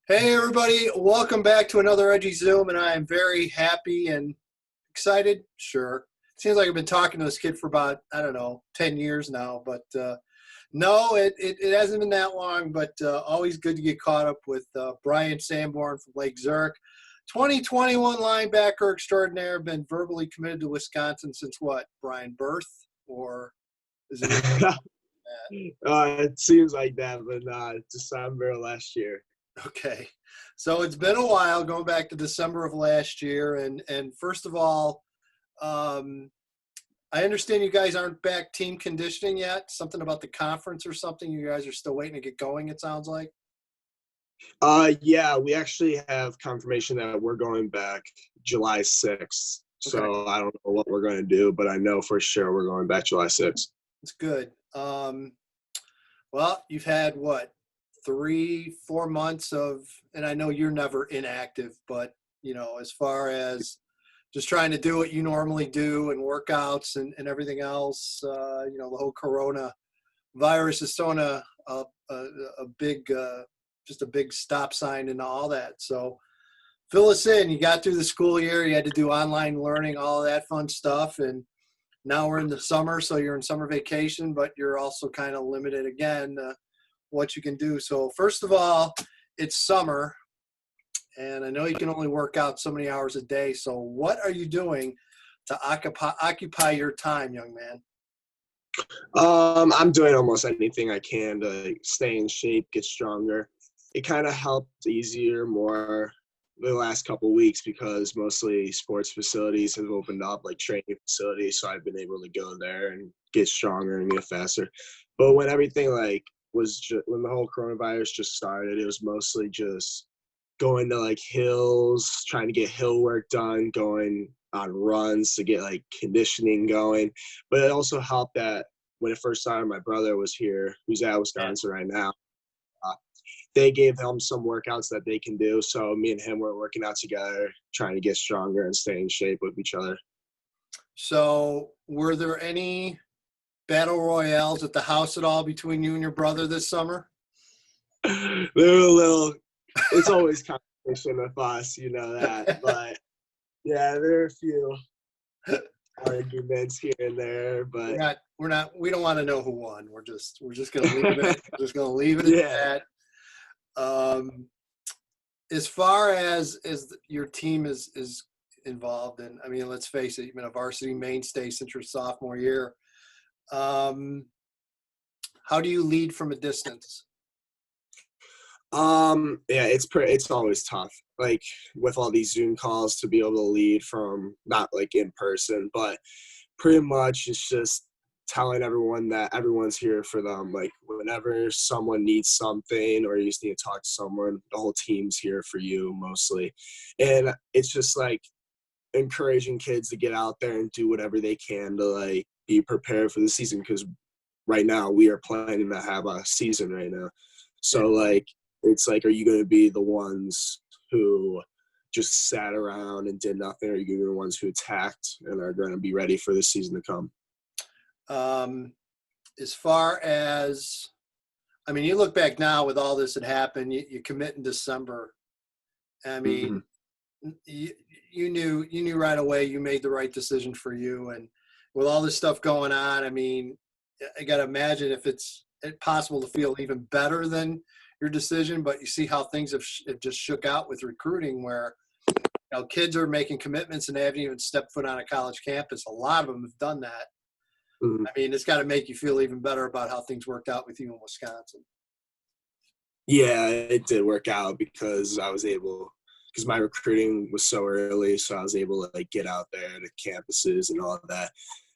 Hey everybody, welcome back to another EDGYZoom, and I am very happy and excited. Sure. Seems like I've been talking to this kid for about, I don't know, 10 years now, but no, it hasn't been that long, but always good to get caught up with Bryan Sanborn from Lake Zurich. 2021 linebacker extraordinaire, been verbally committed to Wisconsin since what, Brian, birth? Or is it even that? It seems like that, but December last year. Okay. So it's been a while, going back to December of last year. And first of all, I understand you guys aren't back team conditioning yet. Something about the conference or something. You guys are still waiting to get going, it sounds like. Yeah, we actually have confirmation that we're going back July 6th. Okay. So I don't know what we're going to do, but I know for sure we're going back July 6th. It's good. Well, you've had what, 3-4 months of, and I know you're never inactive, but as far as just trying to do what you normally do and workouts and everything else, the whole corona virus is throwing a big, just a big stop sign into all that. So fill us in. You got through the school year, you had to do online learning, all of that fun stuff. And now we're in the summer, so you're in summer vacation, but you're also kind of limited again, what you can do. So first of all, it's summer, and I know you can only work out so many hours a day. So what are you doing to occupy your time, young man? I'm doing almost anything I can to stay in shape, get stronger. It kind of helped easier more the last couple of weeks because mostly sports facilities have opened up, like training facilities. So I've been able to go there and get stronger and get faster. But when everything when the whole coronavirus just started, it was mostly just going to hills, trying to get hill work done, going on runs to get conditioning going. But it also helped that when it first started, my brother was here, who's at Wisconsin right now. They gave him some workouts that they can do. So me and him were working out together, trying to get stronger and stay in shape with each other. So were there any battle royales at the house at all between you and your brother this summer? It's always competition with us, you know that. But yeah, there are a few arguments here and there, but we don't want to know who won. We're just gonna leave it. Just gonna leave it at that. As far as your team is involved in, I mean, let's face it, you've been a varsity mainstay since your sophomore year. How do you lead from a distance? Yeah, it's always tough, with all these Zoom calls, to be able to lead from not in person, but pretty much it's just telling everyone that everyone's here for them. Whenever someone needs something or you just need to talk to someone, the whole team's here for you mostly. And it's just encouraging kids to get out there and do whatever they can to be prepared for the season, because right now we are planning to have a season right now. So it's are you going to be the ones who just sat around and did nothing, or are you going to be the ones who attacked and are going to be ready for the season to come? As far as, I mean, you look back now with all this that happened, you commit in December. I mean, you knew right away you made the right decision for you. And with all this stuff going on, I mean, I got to imagine if it's possible to feel even better than your decision, but you see how things have just shook out with recruiting, where kids are making commitments and they haven't even stepped foot on a college campus. A lot of them have done that. Mm-hmm. I mean, it's got to make you feel even better about how things worked out with you in Wisconsin. Yeah, it did work out because my recruiting was so early, so I was able to get out there to campuses and all of that,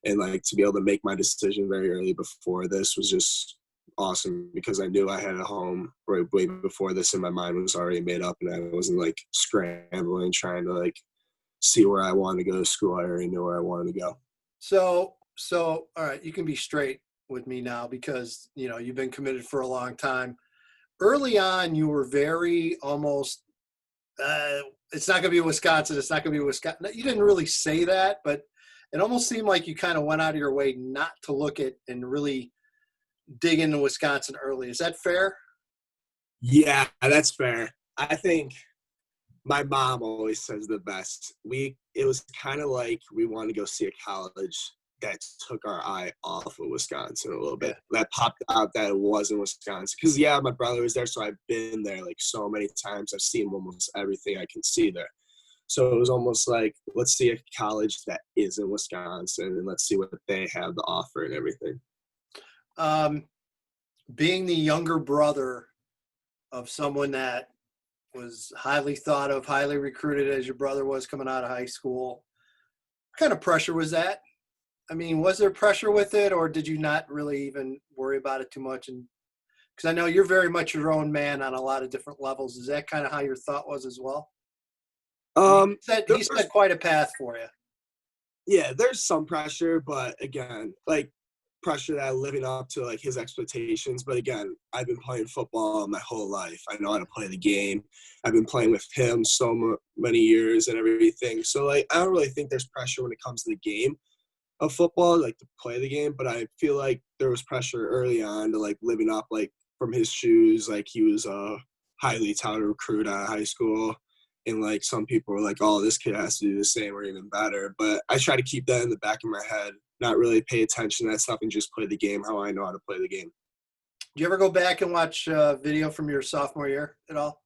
and to be able to make my decision very early before this was just awesome, because I knew I had a home right way before this, and my mind was already made up, and I wasn't scrambling trying to see where I wanted to go to school. I already knew where I wanted to go. So all right, you can be straight with me now, because you've been committed for a long time. Early on, you were very almost, it's not going to be Wisconsin. It's not going to be Wisconsin. You didn't really say that, but it almost seemed like you kind of went out of your way not to look at and really dig into Wisconsin early. Is that fair? Yeah, that's fair. I think my mom always says the best. It was kind of like we wanted to go see a college that took our eye off of Wisconsin a little Yeah. bit. That popped out that it was in Wisconsin. Because, yeah, my brother was there, so I've been there like so many times. I've seen almost everything I can see there. So it was almost like, let's see a college that is in Wisconsin and let's see what they have to offer and everything. Being the younger brother of someone that was highly thought of, highly recruited as your brother was coming out of high school, what kind of pressure was that? I mean, was there pressure with it, or did you not really even worry about it too much? And because I know you're very much your own man on a lot of different levels, is that kind of how your thought was as well? He set quite a path for you. Yeah, there's some pressure, but again, like pressure that living up to like his expectations. But again, I've been playing football my whole life. I know how to play the game. I've been playing with him so many years and everything. So like, I don't really think there's pressure when it comes to the game of football, like to play the game. But I feel like there was pressure early on to like living up like from his shoes. Like he was a highly touted recruit out of high school. And, like, some people were like, oh, this kid has to do the same or even better. But I try to keep that in the back of my head, not really pay attention to that stuff and just play the game how I know how to play the game. Do you ever go back and watch video from your sophomore year at all?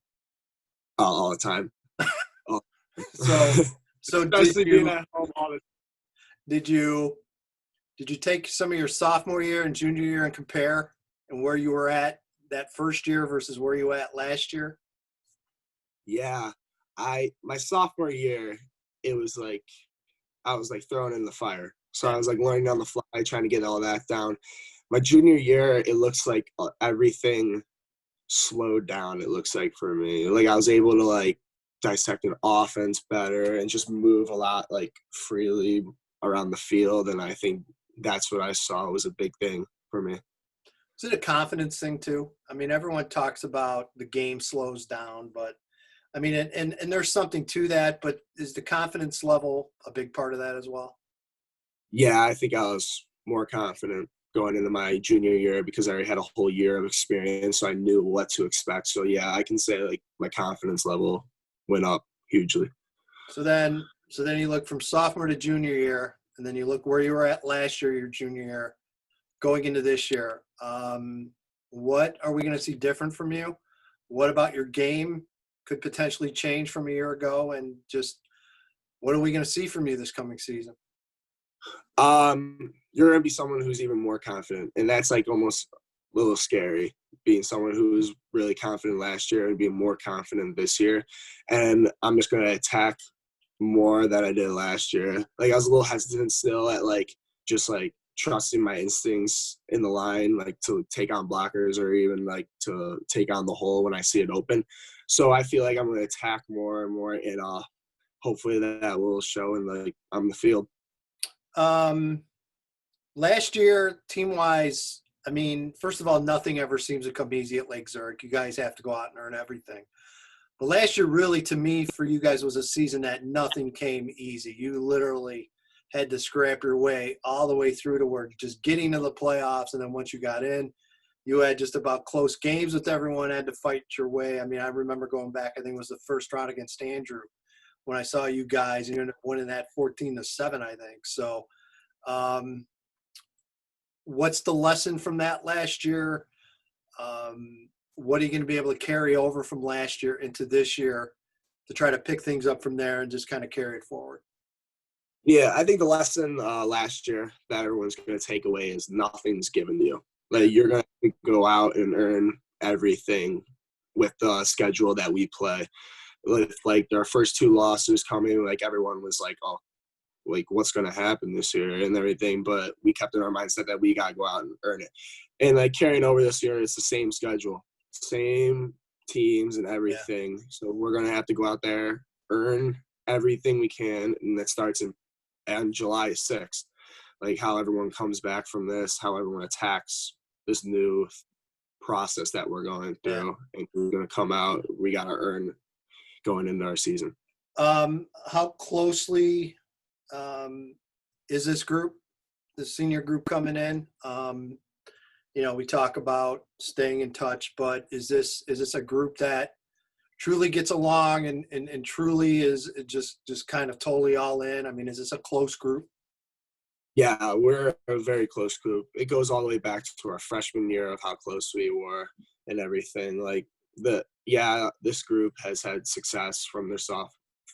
All the time. So Especially being at home all the time. Did you take some of your sophomore year and junior year and compare and where you were at that first year versus where you were at last year? Yeah. My sophomore year, it was like I was like thrown in the fire. So I was like learning on the fly, trying to get all that down. My junior year, it looks like everything slowed down. It looks like for me, like I was able to like dissect an offense better and just move a lot like freely around the field. And I think that's what I saw was a big thing for me. Is it a confidence thing too? I mean, everyone talks about the game slows down, but I mean, and there's something to that, but is the confidence level a big part of that as well? Yeah, I think I was more confident going into my junior year because I already had a whole year of experience, so I knew what to expect. So yeah, I can say like my confidence level went up hugely. So then you look from sophomore to junior year, and then you look where you were at last year, your junior year, going into this year. What are we going to see different from you? What about your game could potentially change from a year ago? And just what are we going to see from you this coming season? You're gonna be someone who's even more confident, and that's like almost a little scary. Being someone who was really confident last year and being more confident this year, and I'm just gonna attack more than I did last year. Like I was a little hesitant still at like just like trusting my instincts in the line, like to take on blockers or even like to take on the hole when I see it open. So I feel like I'm gonna attack more and more, and hopefully that will show in like on the field. Last year, team-wise, I mean, first of all, nothing ever seems to come easy at Lake Zurich. You guys have to go out and earn everything. But last year, really, to me, for you guys, was a season that nothing came easy. You literally had to scrap your way all the way through to where just getting to the playoffs, and then once you got in, you had just about close games with everyone, had to fight your way. I mean, I remember going back, I think it was the first round against Andrew when I saw you guys, and you ended up winning that 14-7, I think. So, what's the lesson from that last year? What are you going to be able to carry over from last year into this year to try to pick things up from there and just kind of carry it forward? Yeah, I think the lesson last year that everyone's going to take away is nothing's given to you. Like you're going to go out and earn everything with the schedule that we play. With like our first two losses coming, like everyone was like, "Oh, like what's going to happen this year?" and everything. But we kept in our mindset that we got to go out and earn it. And like carrying over this year, it's the same schedule, same teams and everything. Yeah. So we're going to have to go out there, earn everything we can, and that starts on July 6th. Like how everyone comes back from this, how everyone attacks this new process that we're going through, and we're going to come out. We got to earn going into our season. How closely is this group, the senior group coming in? You know, we talk about staying in touch, but is this a group that truly gets along and truly is just kind of totally all in? I mean, is this a close group? Yeah, we're a very close group. It goes all the way back to our freshman year of how close we were and everything. Like this group has had success from their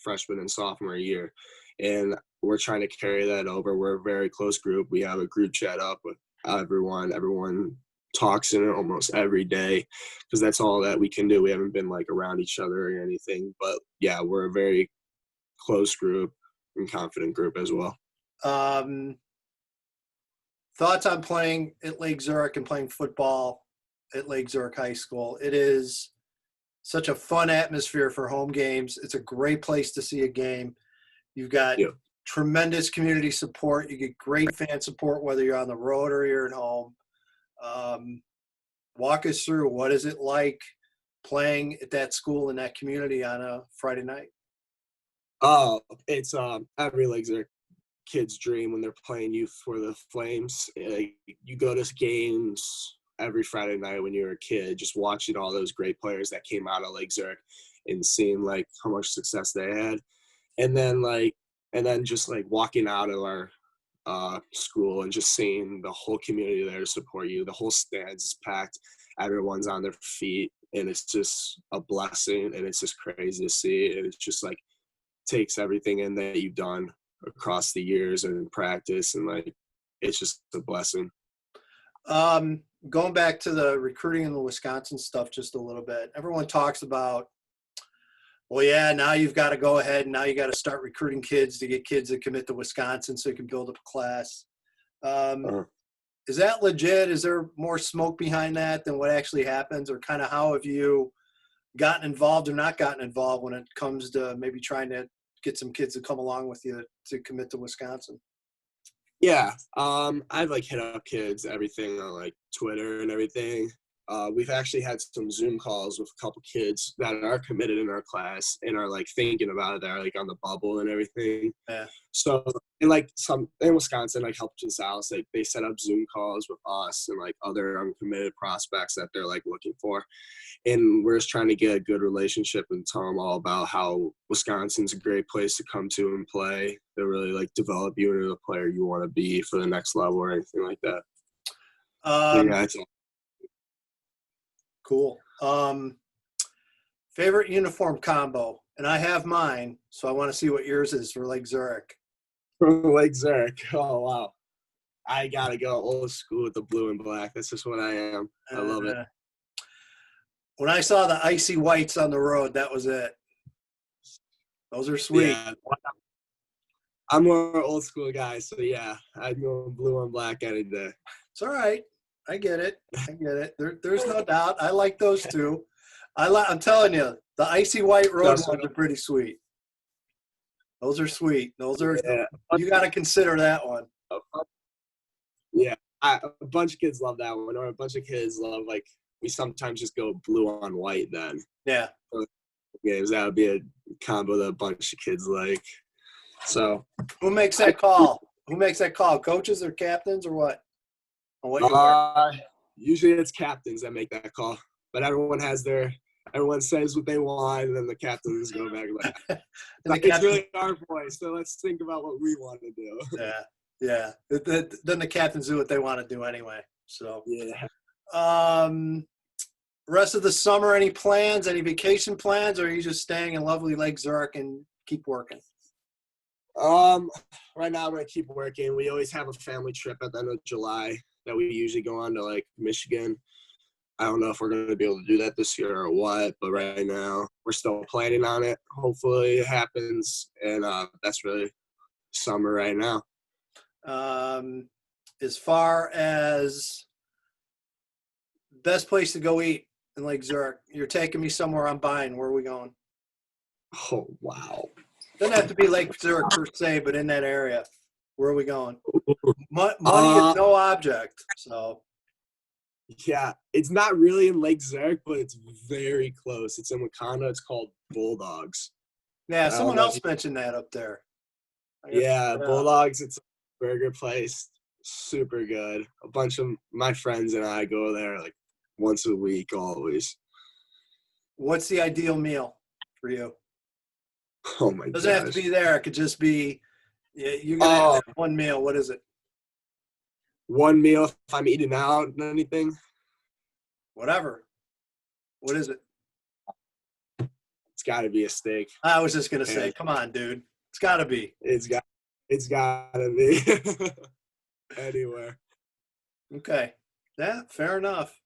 freshman and sophomore year, and we're trying to carry that over. We're a very close group. We have a group chat up with everyone. Everyone talks in it almost every day because that's all that we can do. We haven't been like around each other or anything, but yeah, we're a very close group and confident group as well. Um, Thoughts on playing at Lake Zurich and playing football at Lake Zurich High School? It is such a fun atmosphere for home games. It's a great place to see a game. You've got Yeah. tremendous community support. You get great fan support whether you're on the road or you're at home. Walk us through, what is it like playing at that school in that community on a Friday night? Oh, it's every Lake Zurich kid's dream when they're playing youth for the Flames. You go to games every Friday night when you were a kid, just watching all those great players that came out of Lake Zurich and seeing like how much success they had, and then just like walking out of our school and just seeing the whole community there to support you. The whole stands is packed, everyone's on their feet, and it's just a blessing, and it's just crazy to see. And it's just like takes everything in that you've done across the years and in practice, and like it's just a blessing. Going back to the recruiting and the Wisconsin stuff just a little bit, everyone talks about, well, yeah, now you've got to go ahead and now you got to start recruiting kids to get kids that commit to Wisconsin so you can build up a class. Is that legit? Is there more smoke behind that than what actually happens? Or kind of how have you gotten involved or not gotten involved when it comes to maybe trying to get some kids to come along with you to commit to Wisconsin? Yeah, I've like hit up kids, everything on like Twitter and everything. We've actually had some Zoom calls with a couple kids that are committed in our class and are like thinking about it. They're like on the bubble and everything. Yeah. So, and like some in Wisconsin, like helped us out. Like they set up Zoom calls with us and like other uncommitted prospects that they're like looking for. And we're just trying to get a good relationship and tell them all about how Wisconsin's a great place to come to and play. They really like develop you into the player you want to be for the next level or anything like that. Yeah, it's cool. Favorite uniform combo, and I have mine, so I want to see what yours is for Lake Zurich. from Lake Zurich. Oh wow, I gotta go old school with the blue and black. That's just what I am. I love it. When I saw the icy whites on the road, that was it. Those are sweet. Yeah, I'm more old school guy, so yeah, I'd go blue and black any day. It's all right. I get it. There's no doubt. I like those too. I'm telling you, the icy white road ones are pretty sweet. Those are sweet. Those are. Yeah. You got to consider that one. Yeah, a bunch of kids love that one, or a bunch of kids love like we sometimes just go blue on white. Then yeah, games that would be a combo that a bunch of kids like. So who makes that call? Who makes that call? Coaches or captains or what? On what you wear? Usually it's captains that make that call, but everyone says what they want, and then the captains go back like it's really our voice, so let's think about what we want to do. Yeah. Then the captains do what they want to do anyway. So yeah. Rest of the summer, any plans? Any vacation plans, or are you just staying in lovely Lake Zurich and keep working? Right now I'm gonna keep working. We always have a family trip at the end of July that we usually go on to like Michigan. I don't know if we're gonna be able to do that this year or what, but right now we're still planning on it. Hopefully it happens, and that's really summer right now. As far as best place to go eat in Lake Zurich, you're taking me somewhere I'm buying. Where are we going? Oh wow. Doesn't have to be Lake Zurich per se, but in that area. Where are we going? Money is no object, so. Yeah, it's not really in Lake Zurich, but it's very close. It's in Wakanda. It's called Bulldogs. Yeah, someone else mentioned that up there. Yeah, Bulldogs. It's a burger place. Super good. A bunch of my friends and I go there like once a week, always. What's the ideal meal for you? Oh my Doesn't have to gosh. be there. It could just be you're gonna have that one meal. What is it? One meal if I'm eating out and anything. Whatever. What is it? It's got to be a steak. I was just gonna say, And come on, dude. It's gotta be. it's got to be anywhere. Okay. Yeah, fair enough.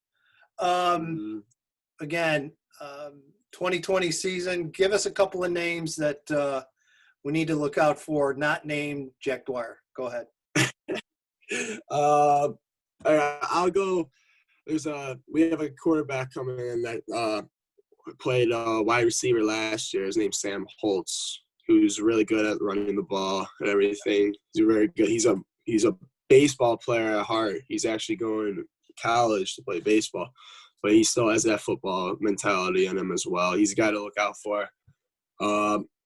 Um, Mm, again, 2020 season. Give us a couple of names that we need to look out for. Not named Jack Dwyer. Go ahead. all right, I'll go. We have a quarterback coming in that played wide receiver last year. His name's Sam Holtz, who's really good at running the ball and everything. He's very good. He's a baseball player at heart. He's actually going to college to play baseball, but he still has that football mentality in him as well. He's a guy to look out for.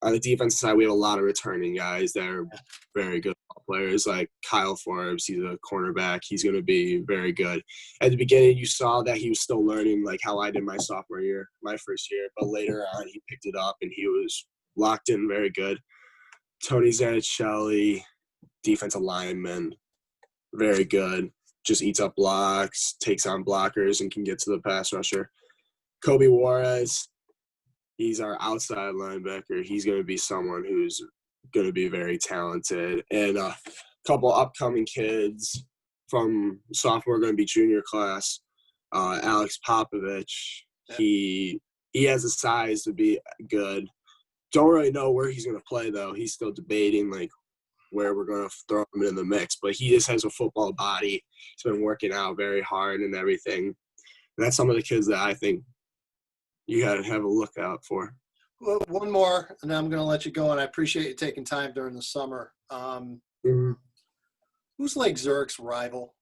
On the defensive side, we have a lot of returning guys that are very good players, like Kyle Forbes. He's a cornerback. He's going to be very good. At the beginning, you saw that he was still learning, like how I did my sophomore year, my first year. But later on, he picked it up, and he was locked in very good. Tony Zanichelli, defensive lineman, very good. Just eats up blocks, takes on blockers, and can get to the pass rusher. Kobe Juarez, he's our outside linebacker. He's going to be someone who's going to be very talented. And a couple upcoming kids from sophomore, going to be junior class. Alex Popovich, he has the size to be good. Don't really know where he's going to play, though. He's still debating, like, where we're going to throw him in the mix. But he just has a football body. He's been working out very hard and everything. And that's some of the kids that I think you got to have a look out for. Well, one more, and then I'm going to let you go. And I appreciate you taking time during the summer. Who's Lake Zurich's rival?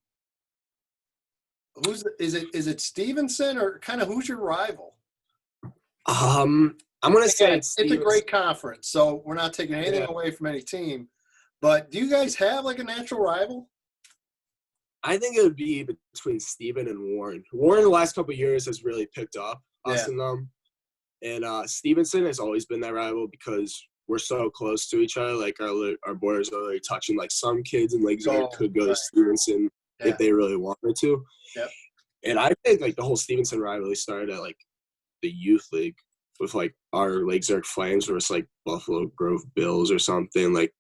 Is it Stevenson, or kind of who's your rival? I'm going to say it's a great conference, so we're not taking anything away from any team. But do you guys have like a natural rival? I think it would be between Steven and Warren. Warren the last couple of years has really picked up us and them. And Stevenson has always been that rival because we're so close to each other. Like our borders are really touching. Like some kids in Lake Zurich could go to Stevenson if they really wanted to. Yep. And I think like the whole Stevenson rivalry started at like the youth league with like our Lake Zurich Flames versus like Buffalo Grove Bills or something. Like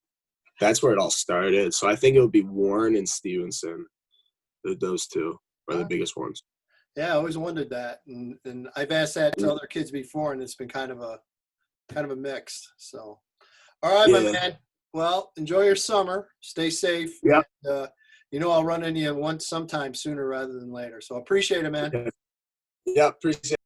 that's where it all started. So I think it would be Warren and Stevenson. Those two are the biggest ones. Yeah, I always wondered that, and I've asked that to other kids before, and it's been kind of a mix. So, all right, my man. Well, enjoy your summer. Stay safe. Yeah. I'll run into you sometime sooner rather than later. So appreciate it, man. Yeah, appreciate it.